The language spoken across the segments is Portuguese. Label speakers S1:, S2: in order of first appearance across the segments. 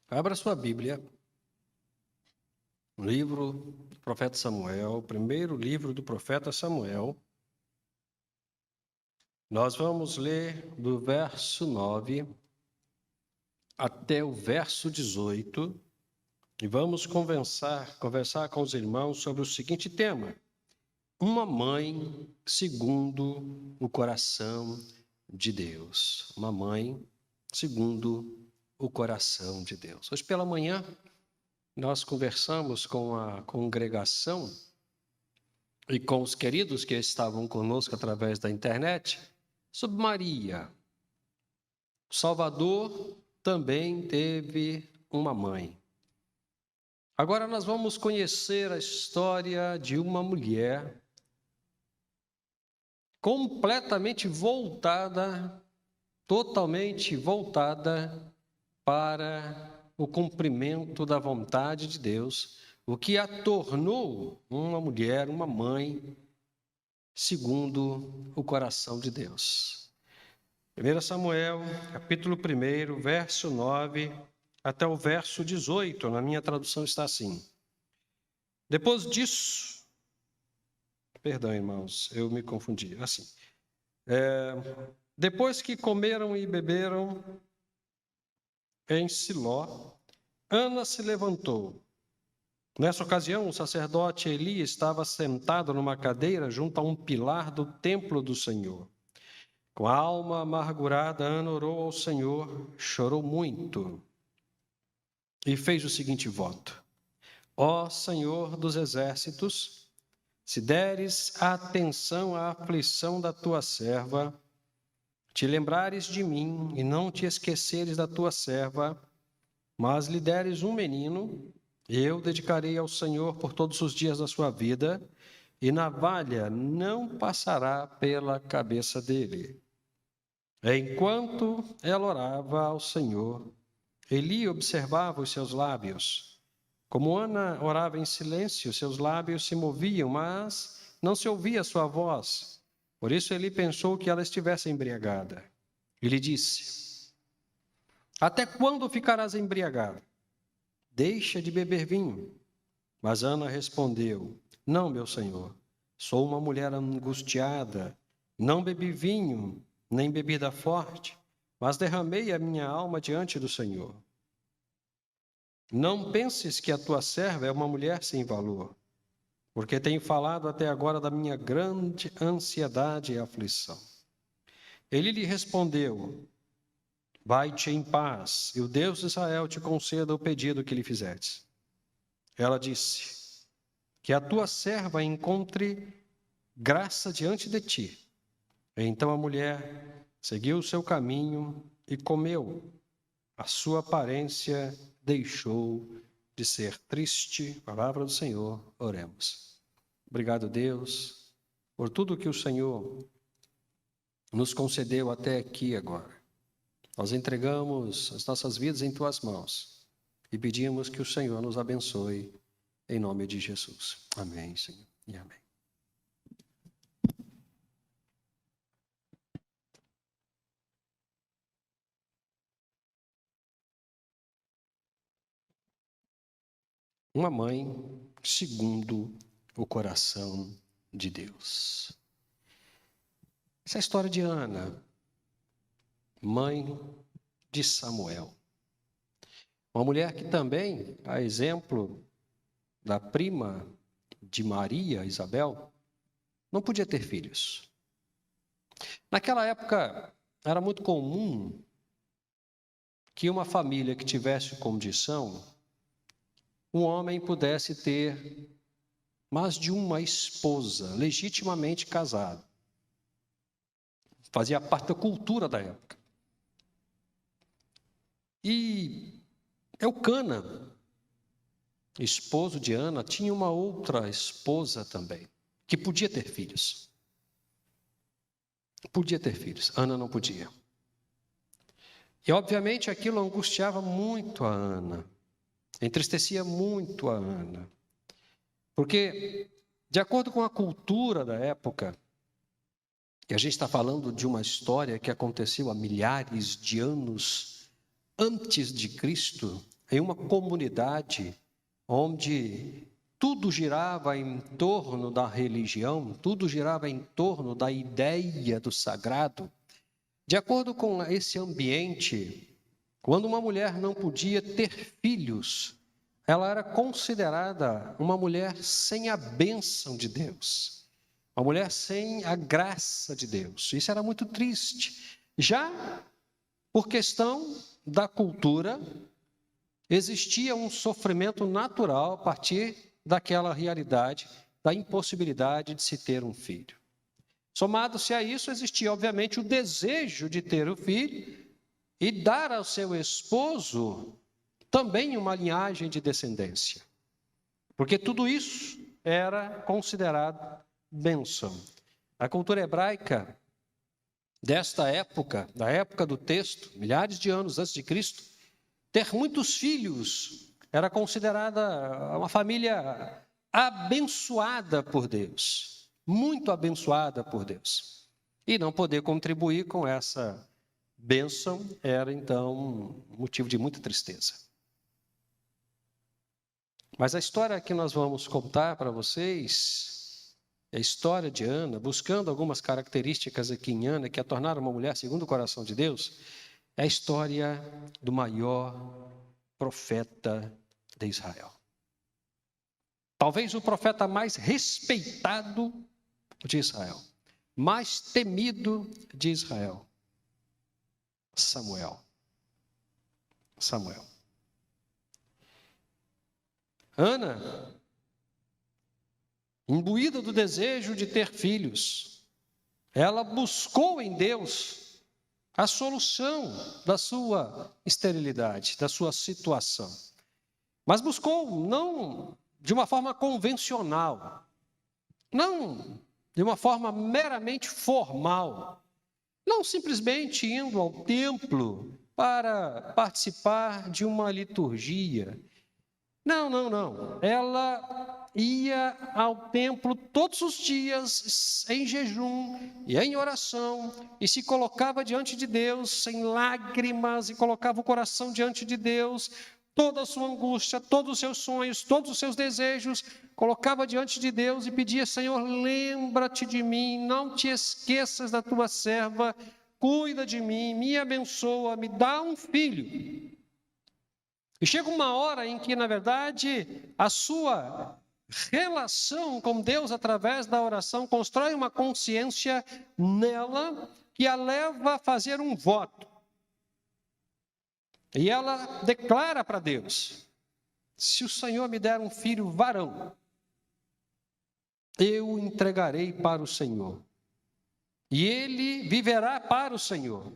S1: Abra sua Bíblia, livro do profeta Samuel, primeiro livro do profeta Samuel. Nós vamos ler do verso 9 até o verso 18 e vamos conversar com os irmãos sobre o seguinte tema: uma mãe segundo o coração de Deus. Uma mãe segundo o coração de Deus. Hoje pela manhã, nós conversamos com a congregação e com os queridos que estavam conosco através da internet sobre Maria. O Salvador também teve uma mãe. Agora nós vamos conhecer a história de uma mulher completamente voltada, totalmente voltada para o cumprimento da vontade de Deus, o que a tornou uma mulher, uma mãe, segundo o coração de Deus. 1 Samuel, capítulo 1, verso 9 até o verso 18, na minha tradução está assim. Depois disso, perdão, irmãos, eu me confundi, assim. Depois que comeram e beberam em Siló, Ana se levantou. Nessa ocasião, o sacerdote Eli estava sentado numa cadeira junto a um pilar do templo do Senhor. Com a alma amargurada, Ana orou ao Senhor, chorou muito e fez o seguinte voto: Ó Senhor dos exércitos, se deres atenção à aflição da tua serva, te lembrares de mim e não te esqueceres da tua serva, mas lhe deres um menino, eu dedicarei ao Senhor por todos os dias da sua vida, e navalha não passará pela cabeça dele. Enquanto ela orava ao Senhor, Eli observava os seus lábios. Como Ana orava em silêncio, seus lábios se moviam, mas não se ouvia sua voz. Por isso Eli pensou que ela estivesse embriagada. Ele disse: Até quando ficarás embriagada? Deixa de beber vinho. Mas Ana respondeu: Não, meu senhor, sou uma mulher angustiada, não bebi vinho, nem bebida forte, mas derramei a minha alma diante do Senhor. Não penses que a tua serva é uma mulher sem valor, porque tenho falado até agora da minha grande ansiedade e aflição. Ele lhe respondeu: Vai-te em paz, e o Deus de Israel te conceda o pedido que lhe fizeste. Ela disse: Que a tua serva encontre graça diante de ti. Então a mulher seguiu o seu caminho e comeu. A sua aparência deixou de ser triste. Palavra do Senhor, oremos. Obrigado, Deus, por tudo que o Senhor nos concedeu até aqui agora. Nós entregamos as nossas vidas em tuas mãos e pedimos que o Senhor nos abençoe em nome de Jesus. Amém, Senhor, e amém. Uma mãe segundo o coração de Deus. Essa é a história de Ana, mãe de Samuel. Uma mulher que também, a exemplo da prima de Maria, Isabel, não podia ter filhos. Naquela época, era muito comum que uma família que tivesse condição, um homem pudesse ter mais de uma esposa, legitimamente casado. Fazia parte da cultura da época. E Eucana, esposo de Ana, tinha uma outra esposa também, que podia ter filhos. Podia ter filhos, Ana não podia. E obviamente aquilo angustiava muito a Ana, entristecia muito a Ana. Porque, de acordo com a cultura da época, e a gente está falando de uma história que aconteceu há milhares de anos antes de Cristo, em uma comunidade onde tudo girava em torno da religião, tudo girava em torno da ideia do sagrado. De acordo com esse ambiente, quando uma mulher não podia ter filhos, ela era considerada uma mulher sem a bênção de Deus, uma mulher sem a graça de Deus. Isso era muito triste. Já por questão da cultura, existia um sofrimento natural a partir daquela realidade, da impossibilidade de se ter um filho. Somado-se a isso, existia, obviamente, o desejo de ter o filho e dar ao seu esposo também uma linhagem de descendência. Porque tudo isso era considerado bênção. A cultura hebraica desta época, da época do texto, milhares de anos antes de Cristo, ter muitos filhos era considerada uma família abençoada por Deus, muito abençoada por Deus. E não poder contribuir com essa bênção era, então, motivo de muita tristeza. Mas a história que nós vamos contar para vocês é a história de Ana, buscando algumas características aqui em Ana que a tornaram uma mulher segundo o coração de Deus, é a história do maior profeta de Israel. Talvez o profeta mais respeitado de Israel, mais temido de Israel, Samuel. Ana, imbuída do desejo de ter filhos, ela buscou em Deus a solução da sua esterilidade, da sua situação. Mas buscou não de uma forma convencional, não de uma forma meramente formal, não simplesmente indo ao templo para participar de uma liturgia. Não. Ela ia ao templo todos os dias em jejum e em oração e se colocava diante de Deus em lágrimas e colocava o coração diante de Deus, toda a sua angústia, todos os seus sonhos, todos os seus desejos, colocava diante de Deus e pedia: Senhor, lembra-te de mim, não te esqueças da tua serva, cuida de mim, me abençoa, me dá um filho. E chega uma hora em que, na verdade, a sua relação com Deus através da oração constrói uma consciência nela que a leva a fazer um voto. E ela declara para Deus: se o Senhor me der um filho varão, eu o entregarei para o Senhor, e ele viverá para o Senhor.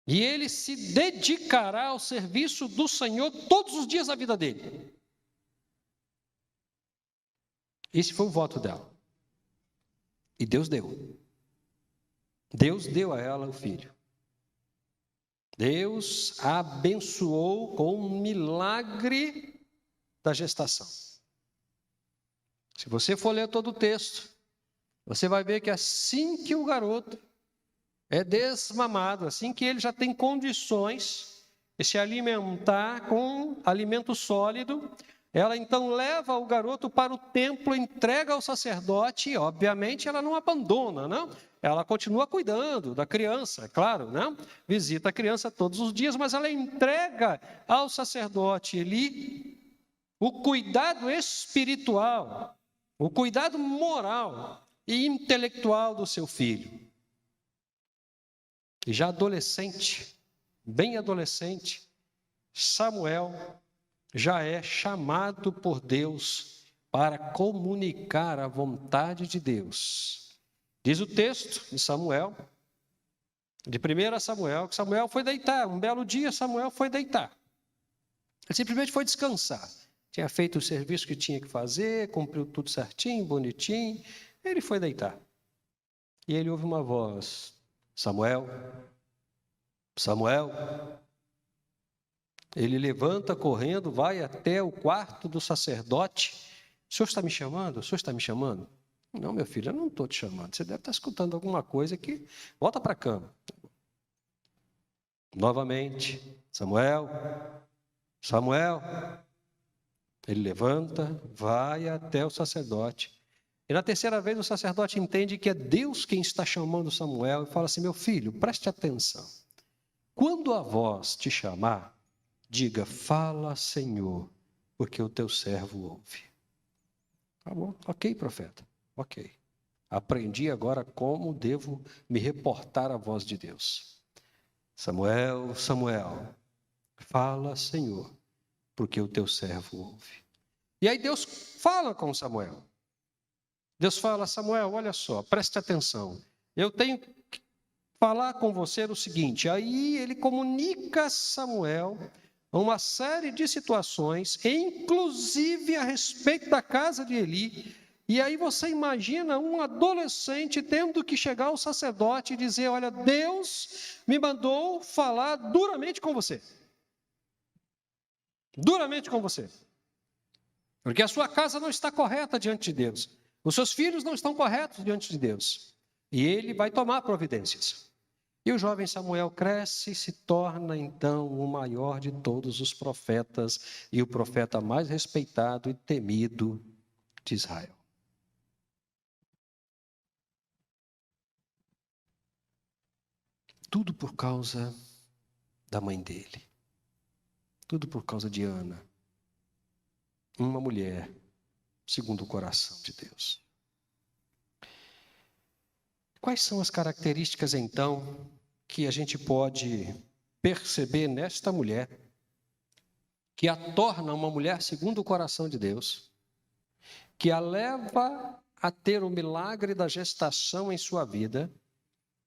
S1: E ele se dedicará ao serviço do Senhor todos os dias da vida dele. Esse foi o voto dela. E Deus deu. Deus deu a ela o filho. Deus a abençoou com um milagre da gestação. Se você for ler todo o texto, você vai ver que assim que o garoto é desmamado, assim que ele já tem condições de se alimentar com alimento sólido, ela então leva o garoto para o templo, entrega ao sacerdote e, obviamente, ela não abandona, não? Ela continua cuidando da criança, é claro, não? Visita a criança todos os dias, mas ela entrega ao sacerdote ali o cuidado espiritual, o cuidado moral e intelectual do seu filho. E já adolescente, bem adolescente, Samuel já é chamado por Deus para comunicar a vontade de Deus. Diz o texto de Samuel, de 1 Samuel, que Samuel foi deitar. Um belo dia, Samuel foi deitar. Ele simplesmente foi descansar. Tinha feito o serviço que tinha que fazer, cumpriu tudo certinho, bonitinho. Ele foi deitar. E ele ouve uma voz: Samuel, Samuel. Ele levanta correndo, vai até o quarto do sacerdote. O senhor está me chamando? O senhor está me chamando? Não, meu filho, eu não estou te chamando. Você deve estar escutando alguma coisa que... Volta para a cama. Novamente, Samuel, Samuel. Ele levanta, vai até o sacerdote. E na terceira vez o sacerdote entende que é Deus quem está chamando Samuel e fala assim: meu filho, preste atenção. Quando a voz te chamar, diga: fala, Senhor, porque o teu servo ouve. Tá bom, ok, profeta, ok. Aprendi agora como devo me reportar à voz de Deus. Samuel, Samuel, fala, Senhor, porque o teu servo ouve. E aí Deus fala com Samuel. Deus fala: Samuel, olha só, preste atenção. Eu tenho que falar com você o seguinte. Aí ele comunica a Samuel uma série de situações, inclusive a respeito da casa de Eli. E aí você imagina um adolescente tendo que chegar ao sacerdote e dizer: olha, Deus me mandou falar duramente com você. Duramente com você. Porque a sua casa não está correta diante de Deus. Os seus filhos não estão corretos diante de Deus. E ele vai tomar providências. E o jovem Samuel cresce e se torna, então, o maior de todos os profetas e o profeta mais respeitado e temido de Israel. Tudo por causa da mãe dele. Tudo por causa de Ana. Uma mulher segundo o coração de Deus. Quais são as características, então, que a gente pode perceber nesta mulher, que a torna uma mulher segundo o coração de Deus, que a leva a ter o milagre da gestação em sua vida,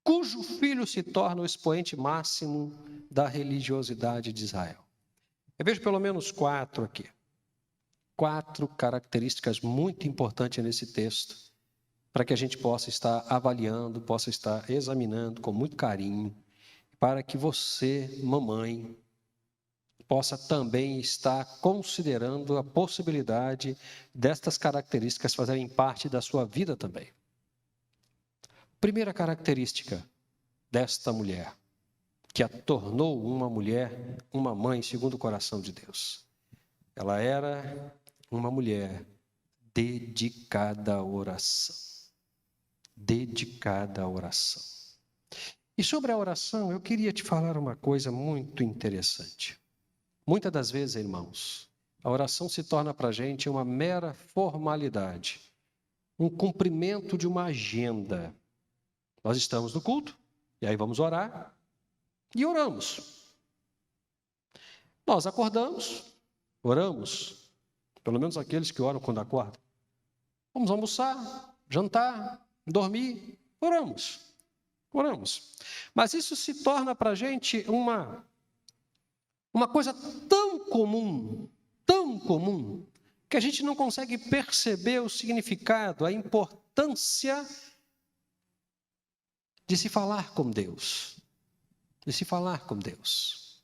S1: cujo filho se torna o expoente máximo da religiosidade de Israel? Eu vejo pelo menos 4 aqui. 4 características muito importantes nesse texto, para que a gente possa estar avaliando, possa estar examinando com muito carinho, para que você, mamãe, possa também estar considerando a possibilidade destas características fazerem parte da sua vida também. Primeira característica desta mulher, que a tornou uma mulher, uma mãe segundo o coração de Deus. Ela era uma mulher dedicada à oração. Dedicada à oração. E sobre a oração, eu queria te falar uma coisa muito interessante. Muitas das vezes, irmãos, a oração se torna para a gente uma mera formalidade, um cumprimento de uma agenda. Nós estamos no culto, e aí vamos orar, e oramos. Nós acordamos, oramos, pelo menos aqueles que oram quando acordam. Vamos almoçar, jantar, dormir, oramos. Oramos. Mas isso se torna para a gente uma coisa tão comum, que a gente não consegue perceber o significado, a importância de se falar com Deus. De se falar com Deus.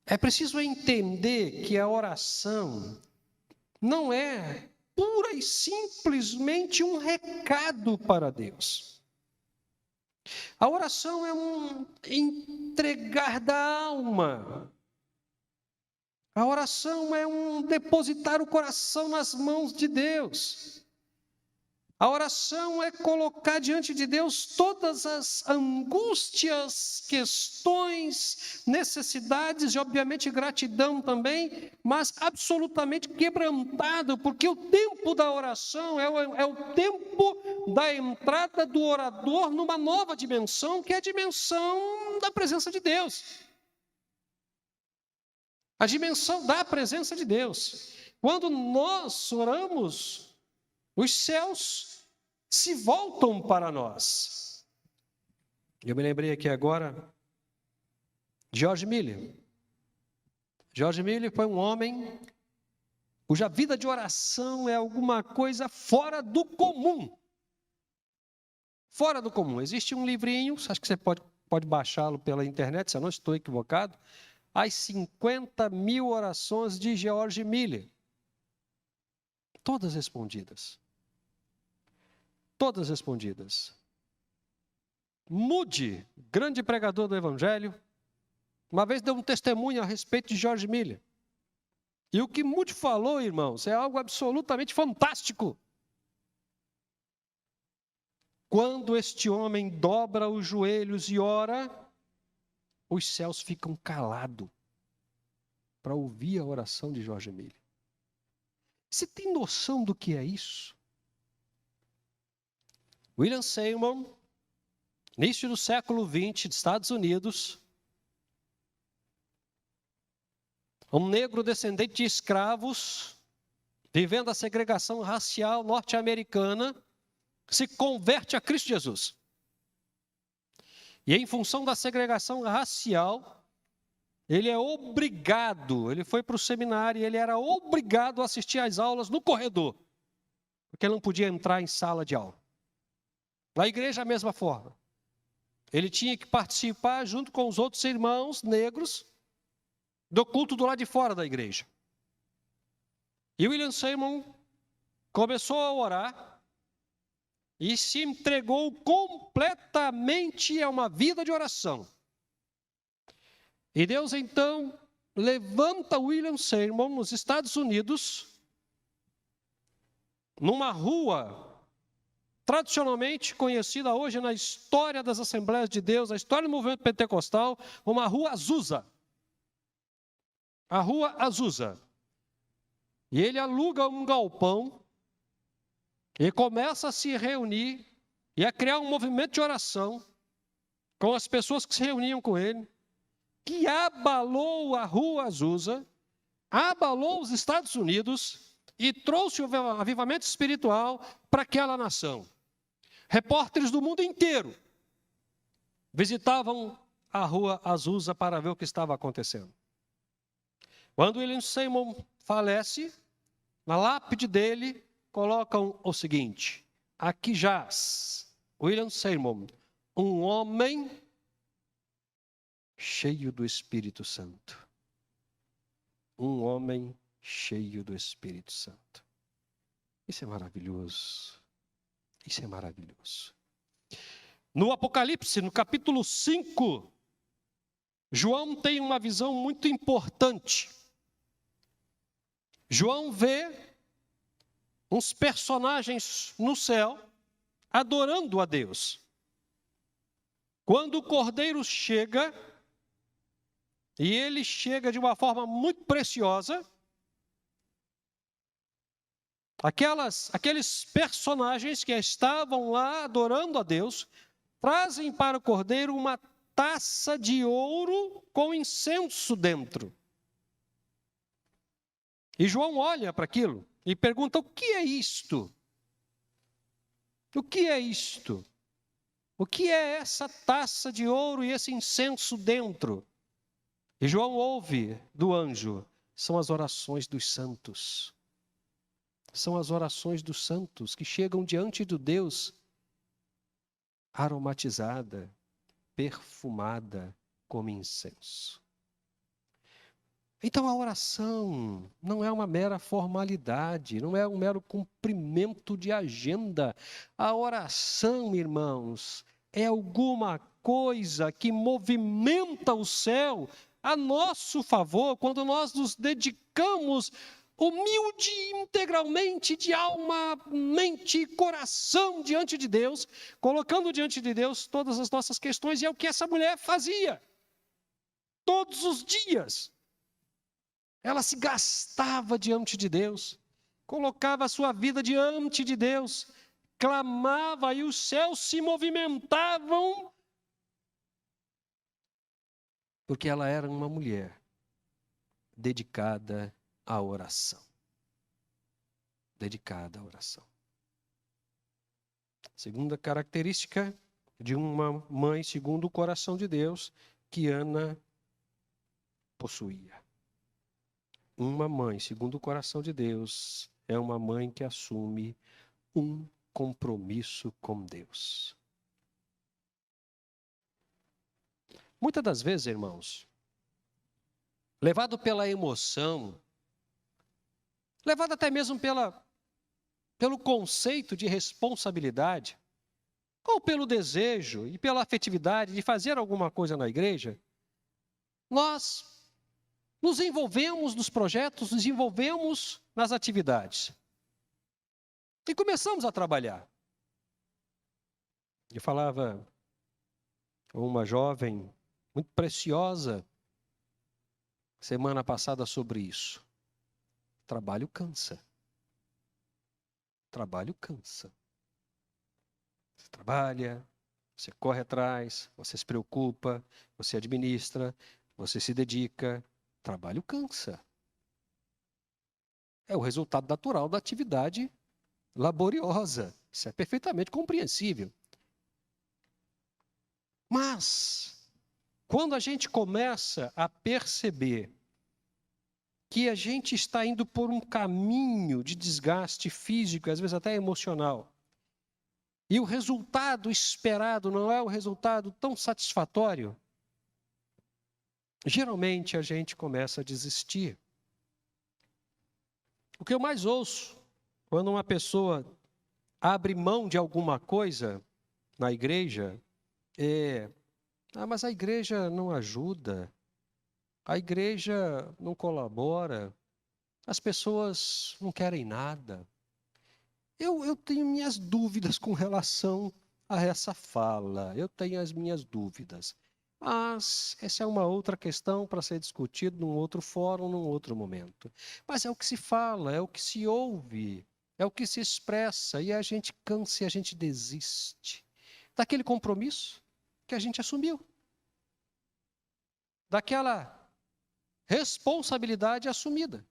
S1: É preciso entender que a oração não é pura e simplesmente um recado para Deus. A oração é um entregar da alma. A oração é um depositar o coração nas mãos de Deus. A oração é colocar diante de Deus todas as angústias, questões, necessidades e, obviamente, gratidão também, mas absolutamente quebrantado, porque o tempo da oração é o tempo da entrada do orador numa nova dimensão, que é a dimensão da presença de Deus. A dimensão da presença de Deus. Quando nós oramos, os céus se voltam para nós. Eu me lembrei aqui agora de George Miller. George Miller foi um homem cuja vida de oração é alguma coisa fora do comum. Fora do comum. Existe um livrinho, acho que você pode baixá-lo pela internet, se eu não estou equivocado, As 50.000 orações de George Miller. Todas respondidas. Todas respondidas. Moody, grande pregador do Evangelho, uma vez deu um testemunho a respeito de George Miller. E o que Moody falou, irmãos, é algo absolutamente fantástico. Quando este homem dobra os joelhos e ora, os céus ficam calados para ouvir a oração de George Miller. Você tem noção do que é isso? William Seymour, início do século XX, dos Estados Unidos, um negro descendente de escravos, vivendo a segregação racial norte-americana, se converte a Cristo Jesus. E em função da segregação racial, ele é obrigado, ele foi para o seminário e ele era obrigado a assistir às aulas no corredor, porque ele não podia entrar em sala de aula. Na igreja, a mesma forma. Ele tinha que participar, junto com os outros irmãos negros, do culto do lado de fora da igreja. E William Seymour começou a orar e se entregou completamente a uma vida de oração. E Deus, então, levanta William Seymour nos Estados Unidos, numa rua tradicionalmente conhecida hoje na história das Assembleias de Deus, na história do movimento pentecostal, uma rua Azusa. A rua Azusa. E ele aluga um galpão e começa a se reunir e a criar um movimento de oração com as pessoas que se reuniam com ele, que abalou a rua Azusa, abalou os Estados Unidos e trouxe o avivamento espiritual para aquela nação. Repórteres do mundo inteiro visitavam a rua Azusa para ver o que estava acontecendo. Quando William Seymour falece, na lápide dele colocam o seguinte: aqui jaz William Seymour, um homem cheio do Espírito Santo. Um homem cheio do Espírito Santo. Isso é maravilhoso. Isso é maravilhoso. No Apocalipse, no capítulo 5, João tem uma visão muito importante. João vê uns personagens no céu adorando a Deus. Quando o Cordeiro chega, e ele chega de uma forma muito preciosa, aqueles personagens que estavam lá adorando a Deus, trazem para o Cordeiro uma taça de ouro com incenso dentro. E João olha para aquilo e pergunta: o que é isto? O que é isto? O que é essa taça de ouro e esse incenso dentro? E João ouve do anjo: são as orações dos santos. São as orações dos santos que chegam diante do Deus aromatizada, perfumada como incenso. Então a oração não é uma mera formalidade, não é um mero cumprimento de agenda. A oração, irmãos, é alguma coisa que movimenta o céu a nosso favor, quando nós nos dedicamos humilde e integralmente de alma, mente e coração diante de Deus, colocando diante de Deus todas as nossas questões, e é o que essa mulher fazia todos os dias. Ela se gastava diante de Deus, colocava a sua vida diante de Deus, clamava e os céus se movimentavam, porque ela era uma mulher dedicada à oração. Dedicada à oração. Segunda característica de uma mãe segundo o coração de Deus, que Ana possuía. Uma mãe segundo o coração de Deus é uma mãe que assume um compromisso com Deus. Muitas das vezes, irmãos, levado pela emoção, levado até mesmo pelo conceito de responsabilidade, ou pelo desejo e pela afetividade de fazer alguma coisa na igreja, nós nos envolvemos nos projetos, nos envolvemos nas atividades. E começamos a trabalhar. Eu falava com uma jovem muito preciosa semana passada sobre isso. Trabalho cansa. Trabalho cansa. Você trabalha, você corre atrás, você se preocupa, você administra, você se dedica. Trabalho cansa. É o resultado natural da atividade laboriosa. Isso é perfeitamente compreensível. Mas, quando a gente começa a perceber que a gente está indo por um caminho de desgaste físico, às vezes até emocional, e o resultado esperado não é o resultado tão satisfatório, geralmente a gente começa a desistir. O que eu mais ouço quando uma pessoa abre mão de alguma coisa na igreja é: mas a igreja não ajuda, a igreja não colabora, as pessoas não querem nada. Eu tenho minhas dúvidas com relação a essa fala, eu tenho as minhas dúvidas. Mas essa é uma outra questão para ser discutida num outro fórum, num outro momento. Mas é o que se fala, é o que se ouve, é o que se expressa, e a gente cansa e a gente desiste daquele compromisso que a gente assumiu, daquela responsabilidade assumida.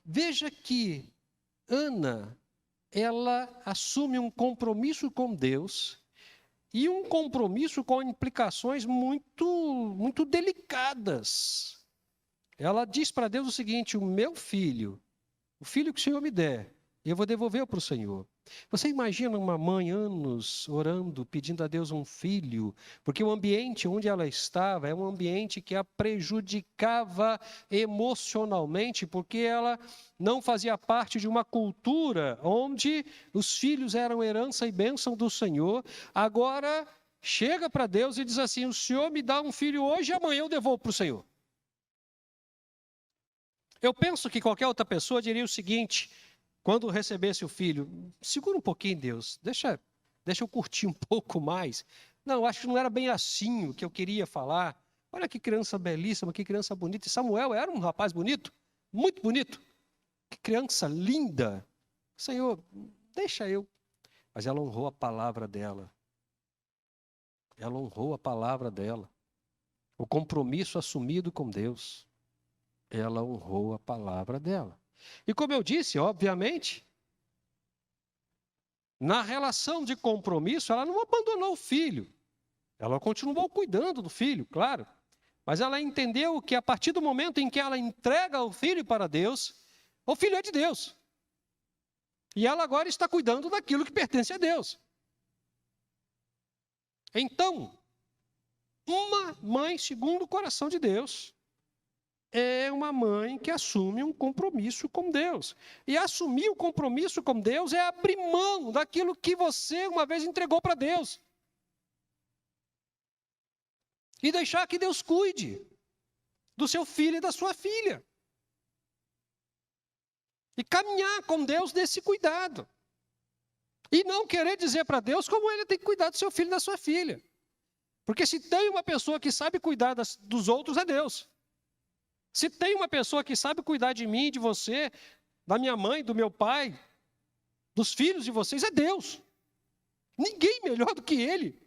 S1: Veja que Ana, ela assume um compromisso com Deus e um compromisso com implicações muito delicadas. Ela diz para Deus o seguinte: o meu filho, o filho que o Senhor me der, eu vou devolver para o Senhor. Você imagina uma mãe anos orando, pedindo a Deus um filho, porque o ambiente onde ela estava é um ambiente que a prejudicava emocionalmente, porque ela não fazia parte de uma cultura onde os filhos eram herança e bênção do Senhor. Agora chega para Deus e diz assim: o Senhor me dá um filho hoje e amanhã eu devolvo para o Senhor. Eu penso que qualquer outra pessoa diria o seguinte: quando recebesse o filho, segura um pouquinho, Deus, deixa eu curtir um pouco mais. Não, acho que não era bem assim o que eu queria falar. Olha que criança belíssima, que criança bonita. E Samuel era um rapaz bonito, muito bonito. Que criança linda. Senhor, deixa eu. Mas ela honrou a palavra dela. Ela honrou a palavra dela. O compromisso assumido com Deus. Ela honrou a palavra dela. E como eu disse, obviamente, na relação de compromisso, ela não abandonou o filho. Ela continuou cuidando do filho, claro. Mas ela entendeu que a partir do momento em que ela entrega o filho para Deus, o filho é de Deus. E ela agora está cuidando daquilo que pertence a Deus. Então, uma mãe segundo o coração de Deus é uma mãe que assume um compromisso com Deus. E assumir o compromisso com Deus é abrir mão daquilo que você uma vez entregou para Deus. E deixar que Deus cuide do seu filho e da sua filha. E caminhar com Deus nesse cuidado. E não querer dizer para Deus como ele tem que cuidar do seu filho e da sua filha. Porque se tem uma pessoa que sabe cuidar dos outros, é Deus. Se tem uma pessoa que sabe cuidar de mim, de você, da minha mãe, do meu pai, dos filhos de vocês, é Deus. Ninguém melhor do que Ele.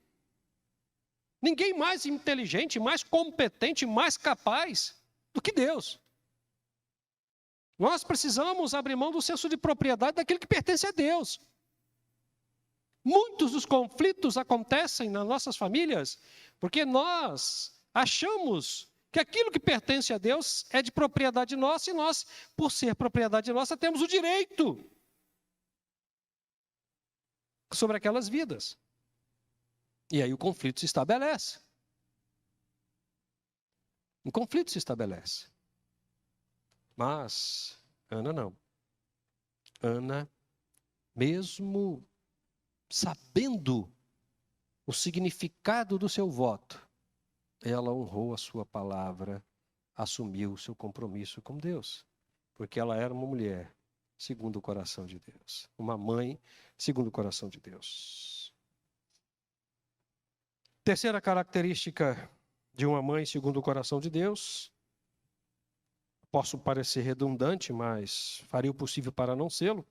S1: Ninguém mais inteligente, mais competente, mais capaz do que Deus. Nós precisamos abrir mão do senso de propriedade daquilo que pertence a Deus. Muitos dos conflitos acontecem nas nossas famílias porque nós achamos que aquilo que pertence a Deus é de propriedade nossa e nós, por ser propriedade nossa, temos o direito sobre aquelas vidas. E aí o conflito se estabelece. O conflito se estabelece. Mas Ana não. Ana, mesmo sabendo o significado do seu voto, ela honrou a sua palavra, assumiu o seu compromisso com Deus, porque ela era uma mulher segundo o coração de Deus, uma mãe segundo o coração de Deus. Terceira característica de uma mãe segundo o coração de Deus, posso parecer redundante, mas faria o possível para não sê-lo,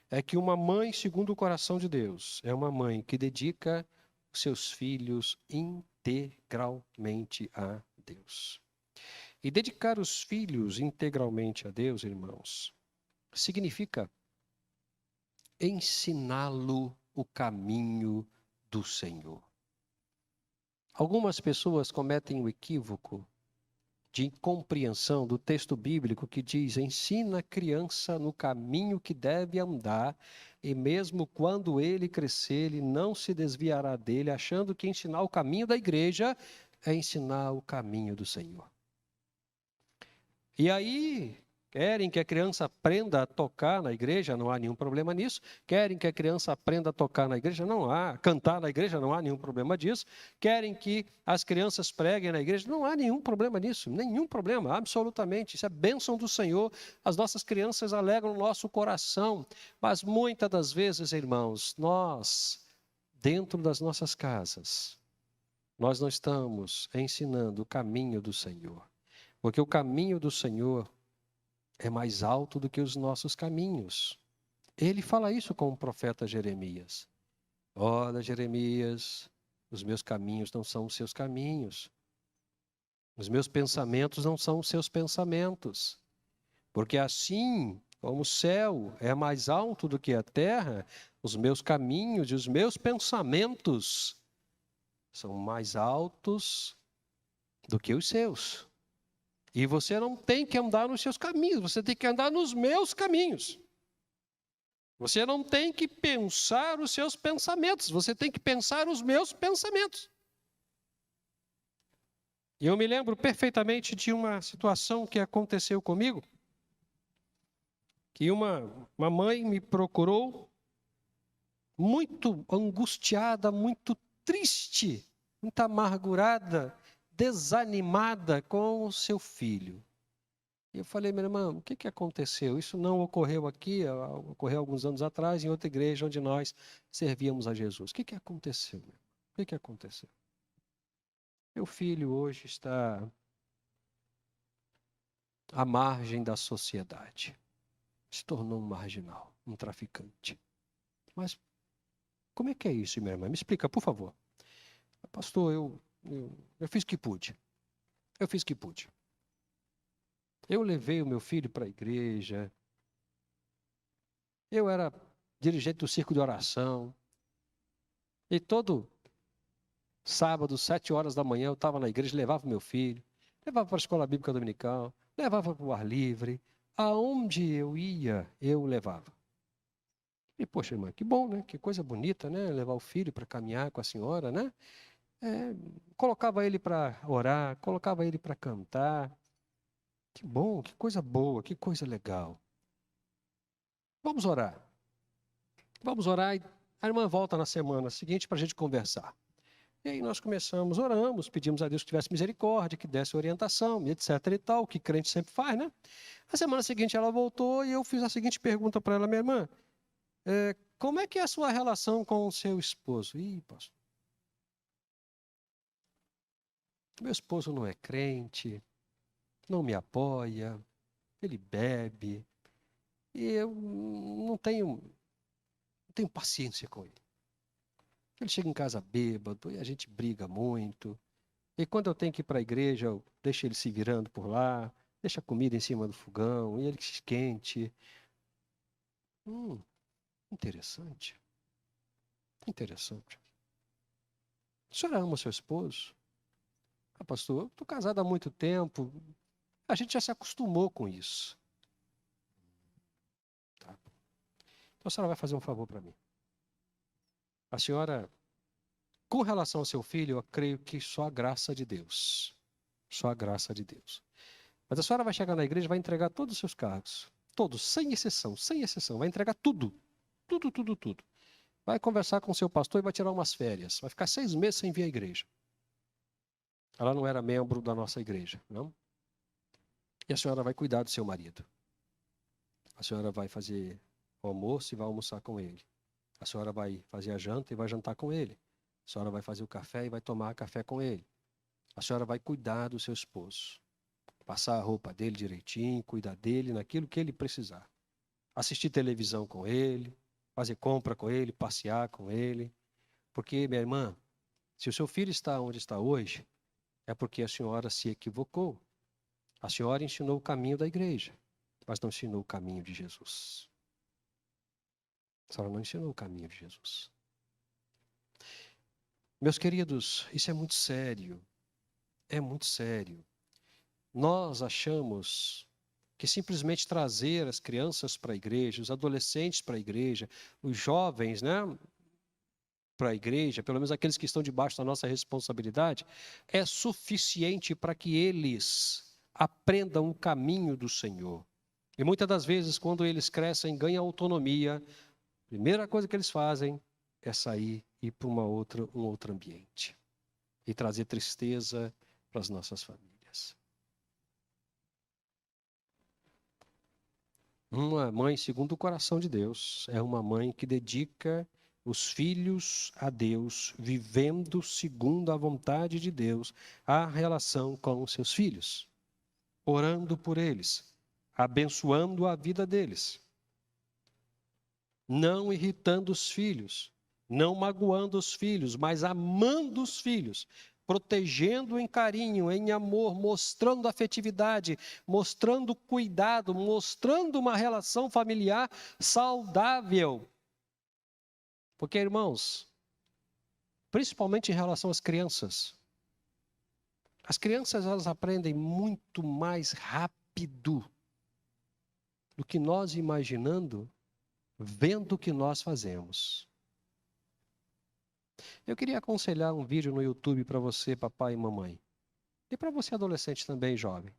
S1: é que uma mãe segundo o coração de Deus é uma mãe que dedica os seus filhos integralmente a Deus. E dedicar os filhos integralmente a Deus, irmãos, significa ensiná-lo o caminho do Senhor. Algumas pessoas cometem o equívoco de incompreensão do texto bíblico que diz: ensina a criança no caminho que deve andar, e mesmo quando ele crescer, ele não se desviará dele, achando que ensinar o caminho da igreja é ensinar o caminho do Senhor. E aí, querem que a criança aprenda a tocar na igreja, não há nenhum problema nisso. Querem que a criança aprenda a tocar na igreja, não há. Cantar na igreja, não há nenhum problema disso. Querem que as crianças preguem na igreja, não há nenhum problema nisso. Nenhum problema, absolutamente. Isso é bênção do Senhor. As nossas crianças alegram o nosso coração. Mas muitas das vezes, irmãos, nós, dentro das nossas casas, nós não estamos ensinando o caminho do Senhor. Porque o caminho do Senhor é mais alto do que os nossos caminhos. Ele fala isso com o profeta Jeremias. Olha, Jeremias, os meus caminhos não são os seus caminhos. Os meus pensamentos não são os seus pensamentos. Porque assim como o céu é mais alto do que a terra, os meus caminhos e os meus pensamentos são mais altos do que os seus. E você não tem que andar nos seus caminhos, você tem que andar nos meus caminhos. Você não tem que pensar os seus pensamentos, você tem que pensar os meus pensamentos. E eu me lembro perfeitamente de uma situação que aconteceu comigo, que uma mãe me procurou muito angustiada, muito triste, muito amargurada, desanimada com o seu filho. E eu falei: minha irmã, o que aconteceu? Isso não ocorreu aqui, ocorreu alguns anos atrás, em outra igreja onde nós servíamos a Jesus. O que aconteceu, meu irmão? O que aconteceu? Meu filho hoje está à margem da sociedade. Se tornou um marginal, um traficante. Mas como é que é isso, minha irmã? Me explica, por favor. Pastor, eu fiz o que pude. Eu fiz o que pude. Eu levei o meu filho para a igreja. Eu era dirigente do circo de oração. E todo sábado, 7 horas da manhã, eu estava na igreja, levava o meu filho, levava para a escola bíblica dominical, levava para o ar livre. Aonde eu ia, eu levava. E, poxa, irmã, que bom, né? Que coisa bonita, né? Levar o filho para caminhar com a senhora, né? Colocava ele para orar, colocava ele para cantar. Que bom, que coisa boa, que coisa legal. Vamos orar. Vamos orar e a irmã volta na semana seguinte para a gente conversar. E aí nós começamos, oramos, pedimos a Deus que tivesse misericórdia, que desse orientação, etc e tal, o que crente sempre faz, né? Na semana seguinte ela voltou e eu fiz a seguinte pergunta para ela: minha irmã, como é que é a sua relação com o seu esposo? Ih, pastor, meu esposo não é crente, não me apoia, ele bebe, e eu não tenho paciência com ele. Ele chega em casa bêbado e a gente briga muito. E quando eu tenho que ir para a igreja, eu deixo ele se virando por lá, deixo a comida em cima do fogão e ele se esquente. Interessante. Interessante. A senhora ama seu esposo? Pastor, eu estou casado há muito tempo. A gente já se acostumou com isso. Tá. Então a senhora vai fazer um favor para mim. A senhora, com relação ao seu filho, eu creio que só a graça de Deus. Só a graça de Deus. Mas a senhora vai chegar na igreja e vai entregar todos os seus cargos. Todos, sem exceção, sem exceção. Vai entregar tudo. Tudo, tudo, tudo. vai conversar com o seu pastor e vai tirar umas férias. Vai ficar 6 meses sem vir à igreja. Ela não era membro da nossa igreja, não? E a senhora vai cuidar do seu marido. A senhora vai fazer o almoço e vai almoçar com ele. A senhora vai fazer a janta e vai jantar com ele. A senhora vai fazer o café e vai tomar café com ele. A senhora vai cuidar do seu esposo. Passar a roupa dele direitinho, cuidar dele naquilo que ele precisar. Assistir televisão com ele, fazer compra com ele, passear com ele. Porque, minha irmã, se o seu filho está onde está hoje, é porque a senhora se equivocou. A senhora ensinou o caminho da igreja, mas não ensinou o caminho de Jesus. A senhora não ensinou o caminho de Jesus. Meus queridos, isso é muito sério. É muito sério. Nós achamos que simplesmente trazer as crianças para a igreja, os adolescentes para a igreja, os jovens, né, para a igreja, pelo menos aqueles que estão debaixo da nossa responsabilidade, é suficiente para que eles aprendam o caminho do Senhor. E muitas das vezes, quando eles crescem, ganham autonomia, a primeira coisa que eles fazem é sair e ir para um outro ambiente e trazer tristeza para as nossas famílias. Uma mãe segundo o coração de Deus é uma mãe que dedica os filhos a Deus, vivendo segundo a vontade de Deus, a relação com os seus filhos, orando por eles, abençoando a vida deles, não irritando os filhos, não magoando os filhos, mas amando os filhos, protegendo em carinho, em amor, mostrando afetividade, mostrando cuidado, mostrando uma relação familiar saudável. Porque, irmãos, principalmente em relação às crianças, as crianças elas aprendem muito mais rápido do que nós imaginando, vendo o que nós fazemos. Eu queria aconselhar um vídeo no YouTube para você, papai e mamãe. E para você, adolescente também, jovem.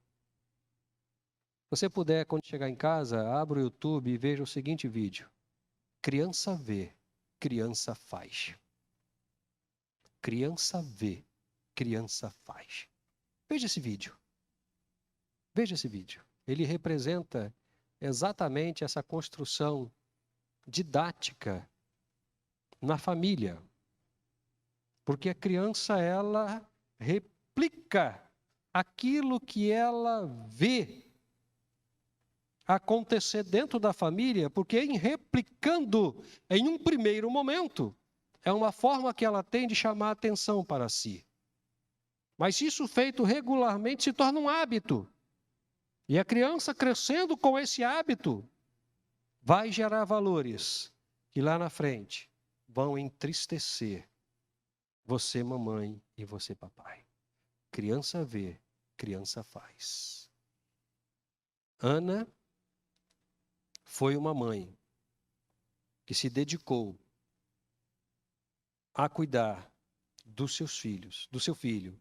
S1: Se você puder, quando chegar em casa, abra o YouTube e veja o seguinte vídeo. Criança vê, criança faz. Criança vê, criança faz. Veja esse vídeo. Veja esse vídeo. Ele representa exatamente essa construção didática na família. Porque a criança, ela replica aquilo que ela vê acontecer dentro da família, porque em replicando, em um primeiro momento, é uma forma que ela tem de chamar a atenção para si. Mas isso feito regularmente se torna um hábito. E a criança crescendo com esse hábito vai gerar valores que lá na frente vão entristecer você, mamãe, e você, papai. Criança vê, criança faz. Ana foi uma mãe que se dedicou a cuidar dos seus filhos, do seu filho,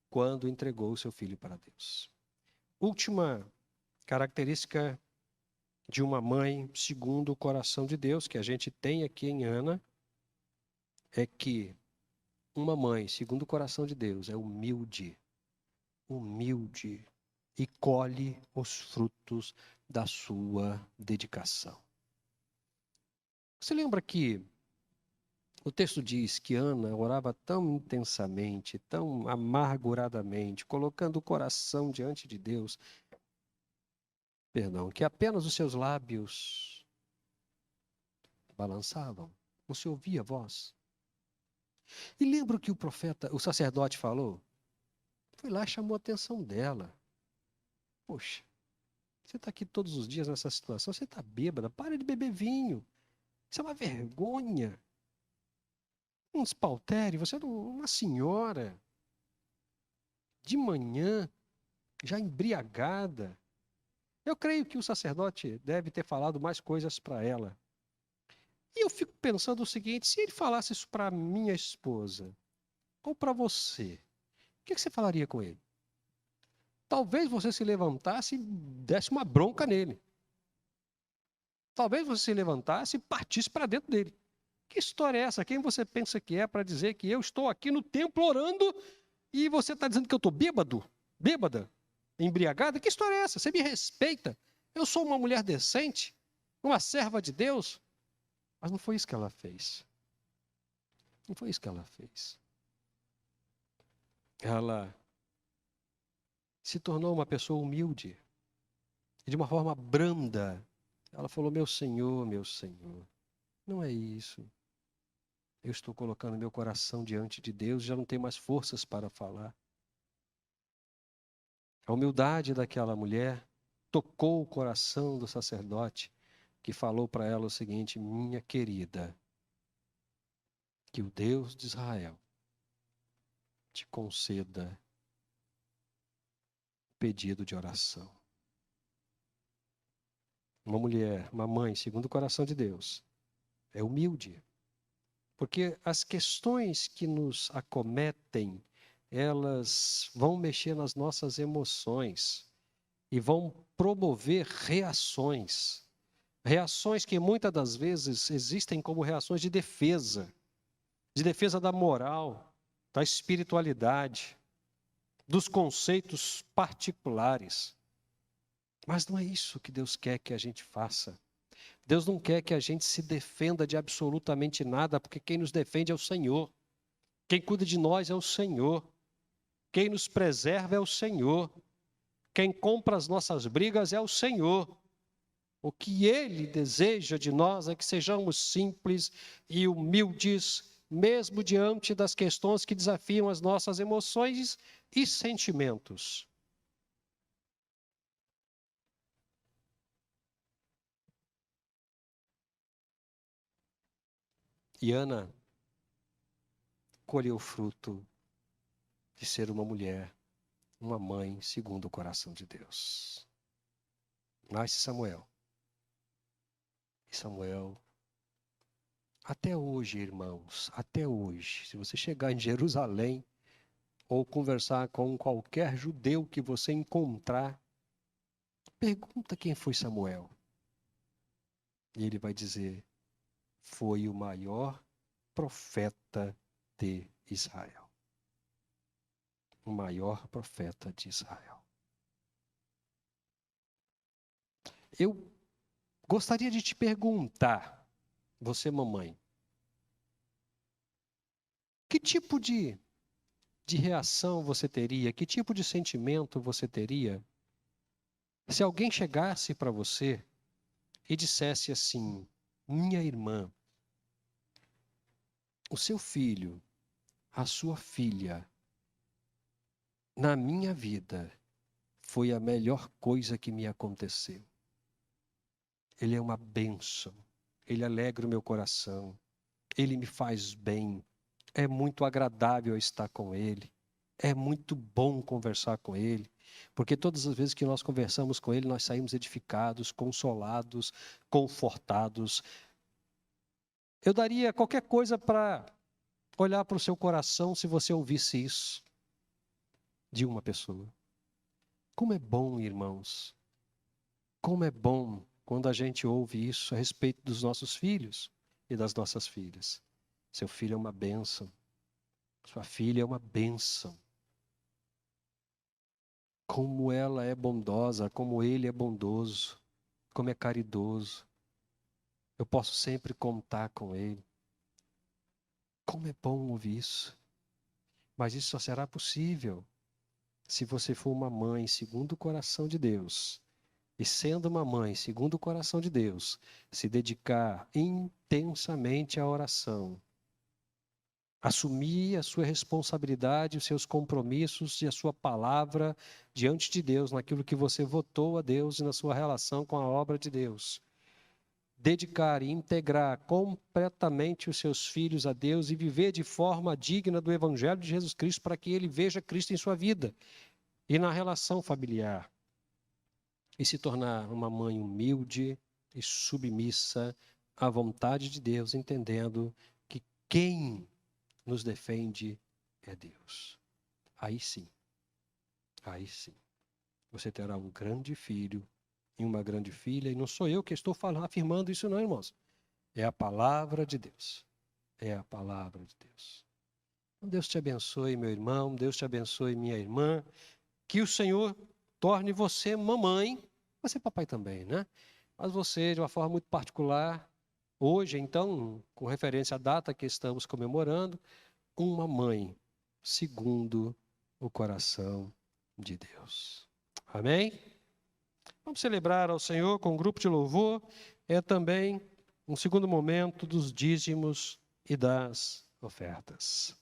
S1: quando entregou o seu filho para Deus. Última característica de uma mãe segundo o coração de Deus, que a gente tem aqui em Ana, é que uma mãe segundo o coração de Deus é humilde, humilde e colhe os frutos da sua dedicação. Você lembra que o texto diz que Ana orava tão intensamente, tão amarguradamente, colocando o coração diante de Deus, que apenas os seus lábios balançavam, não se ouvia a voz. E lembra o que o sacerdote falou? Foi lá e chamou a atenção dela. Poxa, você está aqui todos os dias nessa situação, você está bêbada, para de beber vinho. Isso é uma vergonha. Um despautério, você é uma senhora. De manhã, já embriagada. Eu creio que o sacerdote deve ter falado mais coisas para ela. E eu fico pensando o seguinte, se ele falasse isso para minha esposa, ou para você, o que você falaria com ele? Talvez você se levantasse e desse uma bronca nele. Talvez você se levantasse e partisse para dentro dele. Que história é essa? Quem você pensa que é para dizer que eu estou aqui no templo orando e você está dizendo que eu estou bêbado? Bêbada? Embriagada? Que história é essa? Você me respeita? Eu sou uma mulher decente? Uma serva de Deus? Mas não foi isso que ela fez. Não foi isso que ela fez. Ela se tornou uma pessoa humilde. E de uma forma branda, ela falou: meu Senhor, não é isso. Eu estou colocando meu coração diante de Deus, já não tenho mais forças para falar. A humildade daquela mulher tocou o coração do sacerdote, que falou para ela o seguinte: minha querida, que o Deus de Israel te conceda pedido de oração. Uma mulher, uma mãe, segundo o coração de Deus, é humilde. Porque as questões que nos acometem, elas vão mexer nas nossas emoções e vão promover reações. Reações que muitas das vezes existem como reações de defesa da moral, da espiritualidade, dos conceitos particulares. Mas não é isso que Deus quer que a gente faça. Deus não quer que a gente se defenda de absolutamente nada, porque quem nos defende é o Senhor. Quem cuida de nós é o Senhor. Quem nos preserva é o Senhor. Quem compra as nossas brigas é o Senhor. O que Ele deseja de nós é que sejamos simples e humildes, mesmo diante das questões que desafiam as nossas emoções e sentimentos. E Ana colheu o fruto de ser uma mulher, uma mãe segundo o coração de Deus. Nasce Samuel. E Samuel, até hoje, irmãos, até hoje, se você chegar em Jerusalém ou conversar com qualquer judeu que você encontrar, pergunta quem foi Samuel. E ele vai dizer: foi o maior profeta de Israel. O maior profeta de Israel. Eu gostaria de te perguntar, você mamãe, que tipo de reação você teria, que tipo de sentimento você teria se alguém chegasse para você e dissesse assim: minha irmã, o seu filho, a sua filha, na minha vida, foi a melhor coisa que me aconteceu. Ele é uma bênção, ele alegra o meu coração, ele me faz bem, é muito agradável estar com ele, é muito bom conversar com ele, porque todas as vezes que nós conversamos com ele, nós saímos edificados, consolados, confortados. Eu daria qualquer coisa para olhar para o seu coração se você ouvisse isso de uma pessoa. Como é bom, irmãos, como é bom quando a gente ouve isso a respeito dos nossos filhos e das nossas filhas. Seu filho é uma bênção, sua filha é uma bênção. Como ela é bondosa, como ele é bondoso, como é caridoso. Eu posso sempre contar com ele. Como é bom ouvir isso. Mas isso só será possível se você for uma mãe segundo o coração de Deus. E sendo uma mãe segundo o coração de Deus, se dedicar intensamente à oração. Assumir a sua responsabilidade, os seus compromissos e a sua palavra diante de Deus, naquilo que você votou a Deus e na sua relação com a obra de Deus. Dedicar e integrar completamente os seus filhos a Deus e viver de forma digna do Evangelho de Jesus Cristo para que ele veja Cristo em sua vida e na relação familiar. E se tornar uma mãe humilde e submissa à vontade de Deus, entendendo que quem nos defende é Deus. Aí sim, você terá um grande filho e uma grande filha, e não sou eu que estou falando, afirmando isso não, irmãos. É a palavra de Deus. é a palavra de Deus. Deus te abençoe, meu irmão, Deus te abençoe, minha irmã. Que o Senhor torne você mamãe, você papai também, né? Mas você, de uma forma muito particular, hoje, então, com referência à data que estamos comemorando, uma mãe segundo o coração de Deus. Amém? Vamos celebrar ao Senhor com um grupo de louvor. É também um segundo momento dos dízimos e das ofertas.